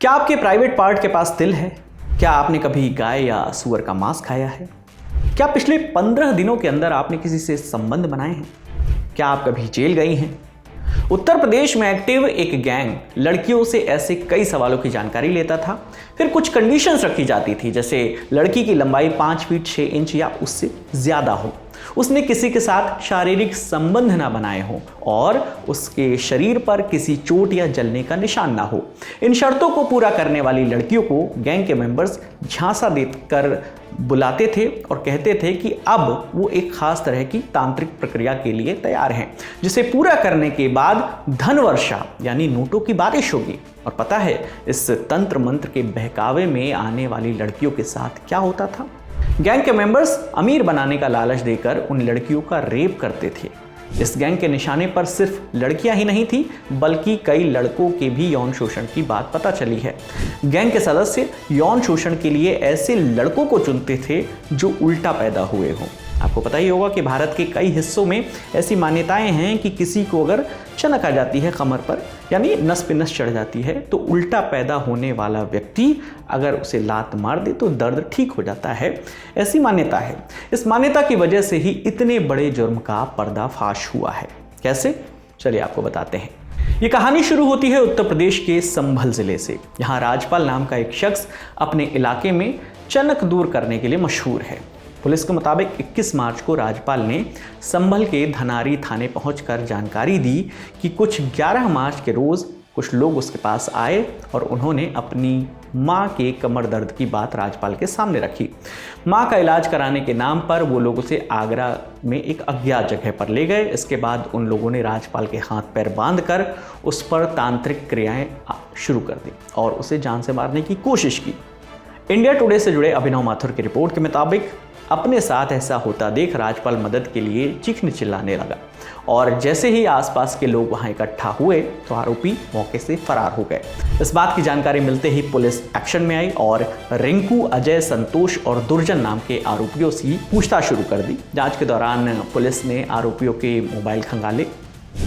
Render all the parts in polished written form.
क्या आपके private part के पास तिल है? क्या आपने कभी गाय या सुअर का मांस खाया है? क्या पिछले 15 दिनों के अंदर आपने किसी से संबंध बनाए हैं? क्या आप कभी जेल गई हैं? उत्तर प्रदेश में एक्टिव एक गैंग लड़कियों से ऐसे कई सवालों की जानकारी लेता था। फिर कुछ कंडीशंस रखी जाती थी, जैसे लड़की की लंबाई 5 फीट 6 इंच या उससे ज्यादा हो, उसने किसी के साथ शारीरिक संबंध ना बनाए हो और उसके शरीर पर किसी चोट या जलने का निशान ना हो। इन शर्तों को पूरा करने वाली लड़कियों को गैंग के मेंबर्स झांसा देकर बुलाते थे और कहते थे कि अब वो एक खास तरह की तांत्रिक प्रक्रिया के लिए तैयार हैं, जिसे पूरा करने के बाद धन वर्षा यानी नोटों की बारिश होगी। और पता है इस तंत्र मंत्र के बहकावे में आने वाली लड़कियों के साथ क्या होता था? गैंग के मेंबर्स अमीर बनाने का लालच देकर उन लड़कियों का रेप करते थे। इस गैंग के निशाने पर सिर्फ लड़कियां ही नहीं थी, बल्कि कई लड़कों के भी यौन शोषण की बात पता चली है। गैंग के सदस्य यौन शोषण के लिए ऐसे लड़कों को चुनते थे जो उल्टा पैदा हुए हों। आपको पता ही होगा कि भारत के कई हिस्सों में ऐसी मान्यताएं हैं कि किसी को अगर चनक आ जाती है कमर पर, यानी नस पे नस चढ़ जाती है, तो उल्टा पैदा होने वाला व्यक्ति अगर उसे लात मार दे तो दर्द ठीक हो जाता है। ऐसी मान्यता है। इस मान्यता की वजह से ही इतने बड़े जुर्म का पर्दाफाश हुआ है। कैसे? चलिए आपको बताते हैं। ये कहानी शुरू होती है उत्तर प्रदेश के संभल जिले से। यहाँ राजपाल नाम का एक शख्स अपने इलाके में चनक दूर करने के लिए मशहूर है। पुलिस के मुताबिक 21 मार्च को राजपाल ने संभल के धनारी थाने पहुंचकर जानकारी दी कि कुछ 11 मार्च के रोज़ कुछ लोग उसके पास आए और उन्होंने अपनी माँ के कमर दर्द की बात राजपाल के सामने रखी। माँ का इलाज कराने के नाम पर वो लोग उसे आगरा में एक अज्ञात जगह पर ले गए। इसके बाद उन लोगों ने राजपाल के हाथ पैर बांधकर उस पर तांत्रिक क्रियाएं शुरू कर दी और उसे जान से मारने की कोशिश की। इंडिया टुडे से जुड़े अभिनव माथुर की रिपोर्ट के मुताबिक अपने साथ ऐसा होता देख राजपाल मदद के लिए चीखने चिल्लाने लगा और जैसे ही आसपास के लोग वहां इकट्ठा हुए तो आरोपी मौके से फरार हो गए। इस बात की जानकारी मिलते ही पुलिस एक्शन में आई और रिंकू, अजय, संतोष और दुर्जन नाम के आरोपियों से पूछताछ शुरू कर दी। जांच के दौरान पुलिस ने आरोपियों के मोबाइल खंगाले।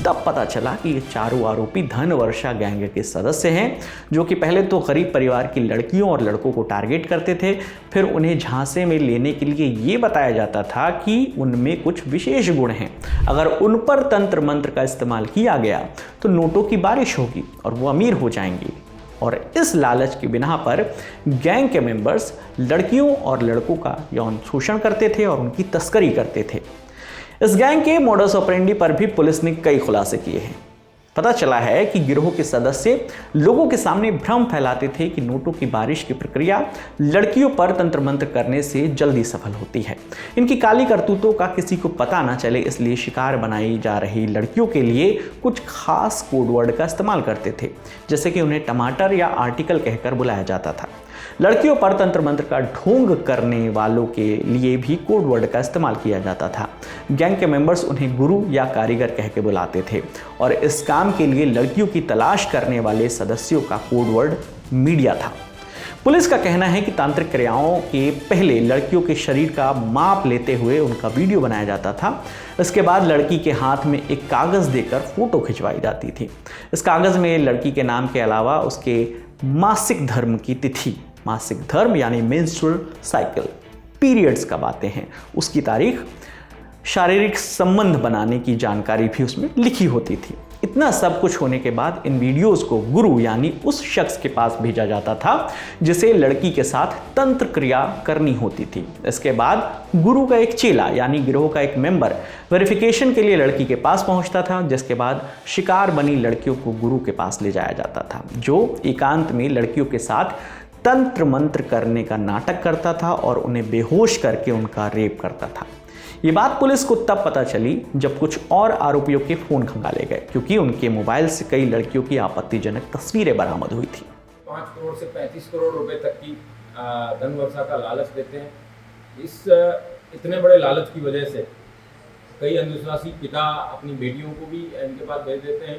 तब पता चला कि ये चारों आरोपी धन वर्षा गैंग के सदस्य हैं, जो कि पहले तो गरीब परिवार की लड़कियों और लड़कों को टारगेट करते थे। फिर उन्हें झांसे में लेने के लिए ये बताया जाता था कि उनमें कुछ विशेष गुण हैं, अगर उन पर तंत्र मंत्र का इस्तेमाल किया गया तो नोटों की बारिश होगी और वो अमीर हो जाएंगे। और इस लालच की बिना पर गैंग के मेंबर्स लड़कियों और लड़कों का यौन शोषण करते थे और उनकी तस्करी करते थे। इस गैंग के मोडस ऑपरेंडी पर भी पुलिस ने कई खुलासे किए हैं। पता चला है कि गिरोह के सदस्य लोगों के सामने भ्रम फैलाते थे कि नोटों की बारिश की प्रक्रिया लड़कियों पर तंत्र मंत्र करने से जल्दी सफल होती है। इनकी काली करतूतों का किसी को पता ना चले, इसलिए शिकार बनाई जा रही लड़कियों के लिए कुछ खास कोडवर्ड का इस्तेमाल करते थे, जैसे कि उन्हें टमाटर या आर्टिकल कहकर बुलाया जाता था। लड़कियों पर तंत्र मंत्र का ढोंग करने वालों के लिए भी कोड वर्ड का इस्तेमाल किया जाता था। गैंग के मेंबर्स उन्हें गुरु या कारीगर कह के बुलाते थे और इस काम के लिए लड़कियों की तलाश करने वाले सदस्यों का कोड वर्ड मीडिया था। पुलिस का कहना है कि तांत्रिक क्रियाओं के पहले लड़कियों के शरीर का माप लेते हुए उनका वीडियो बनाया जाता था। इसके बाद लड़की के हाथ में एक कागज़ देकर फोटो खिंचवाई जाती थी। इस कागज़ में लड़की के नाम के अलावा उसके मासिक धर्म की तिथि, मासिक धर्म यानी मेंस्ट्रुअल साइकिल, पीरियड्स कब आते हैं, उसकी तारीख, शारीरिक संबंध बनाने की जानकारी भी उसमें लिखी होती थी। इतना सब कुछ होने के बाद इन वीडियोस को गुरु यानी उस शख्स के पास भेजा जाता था जिसे लड़की के साथ तंत्र क्रिया करनी होती थी। इसके बाद गुरु का एक चेला यानी गिरोह का एक मेंबर वेरिफिकेशन के लिए लड़की के पास पहुंचता था, जिसके बाद शिकार बनी लड़कियों को गुरु के पास ले जाया जाता था, जो एकांत में लड़कियों के साथ तंत्र मंत्र करने का नाटक करता था और उन्हें बेहोश करके उनका रेप करता था। ये बात पुलिस को तब पता चली जब कुछ और आरोपियों के फोन खंगाले गए, क्योंकि उनके मोबाइल से कई लड़कियों की आपत्तिजनक तस्वीरें बरामद हुई थी। 5 करोड़ से 35 करोड़ रुपए तक की धन वर्षा का लालच देते हैं। इस इतने बड़े लालच की वजह से कई अंधविश्वासी पिता अपनी बेटियों को भी इनके पास भेज देते हैं,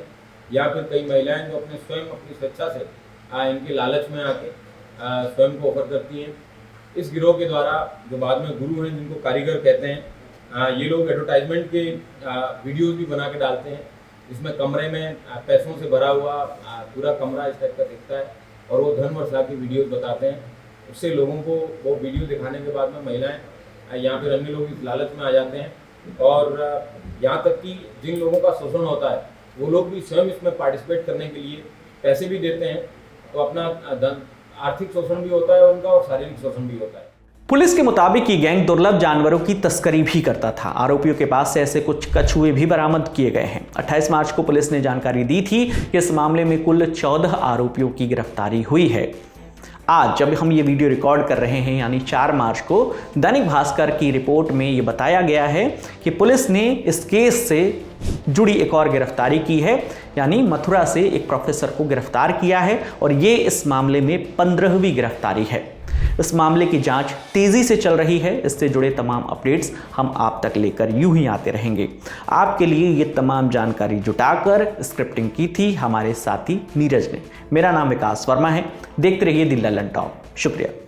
या फिर कई महिलाएं जो स्वयं अपनी स्वेच्छा से इनके लालच में आके स्वयं को ऑफर करती हैं। इस गिरोह के द्वारा जो बाद में गुरु हैं, जिनको कारीगर कहते हैं, ये लोग एडवर्टाइजमेंट के वीडियोस भी बना के डालते हैं, जिसमें कमरे में पैसों से भरा हुआ पूरा कमरा इस टाइप का दिखता है और वो धन वर्षा की वीडियोस बताते हैं। उससे लोगों को वो वीडियो दिखाने के बाद में महिलाएं यहाँ पे अन्य लोग इस लालच में आ जाते हैं और यहाँ तक कि जिन लोगों का शोषण होता है वो लोग भी स्वयं इसमें पार्टिसिपेट करने के लिए पैसे भी देते हैं। तो अपना आर्थिक शोषण भी होता है उनका और शारीरिक शोषण भी होता है। पुलिस के मुताबिक ये गैंग दुर्लभ जानवरों की तस्करी भी करता था। आरोपियों के पास से ऐसे कुछ कछुए भी बरामद किए गए हैं। 28 मार्च को पुलिस ने जानकारी दी थी कि इस मामले में कुल 14 आरोपियों की गिरफ्तारी हुई है। आज जब हम ये वीडियो रिकॉर्ड कर रहे हैं यानी 4 मार्च को, दैनिक भास्कर की रिपोर्ट में ये बताया गया है कि पुलिस ने इस केस से जुड़ी एक और गिरफ्तारी की है, यानी मथुरा से एक प्रोफेसर को गिरफ्तार किया है और ये इस मामले में 15वीं गिरफ्तारी है। इस मामले की जांच तेजी से चल रही है। इससे जुड़े तमाम अपडेट्स हम आप तक लेकर यूं ही आते रहेंगे। आपके लिए ये तमाम जानकारी जुटाकर स्क्रिप्टिंग की थी हमारे साथी नीरज ने। मेरा नाम विकास वर्मा है। देखते रहिए दिल ललन टॉप। शुक्रिया।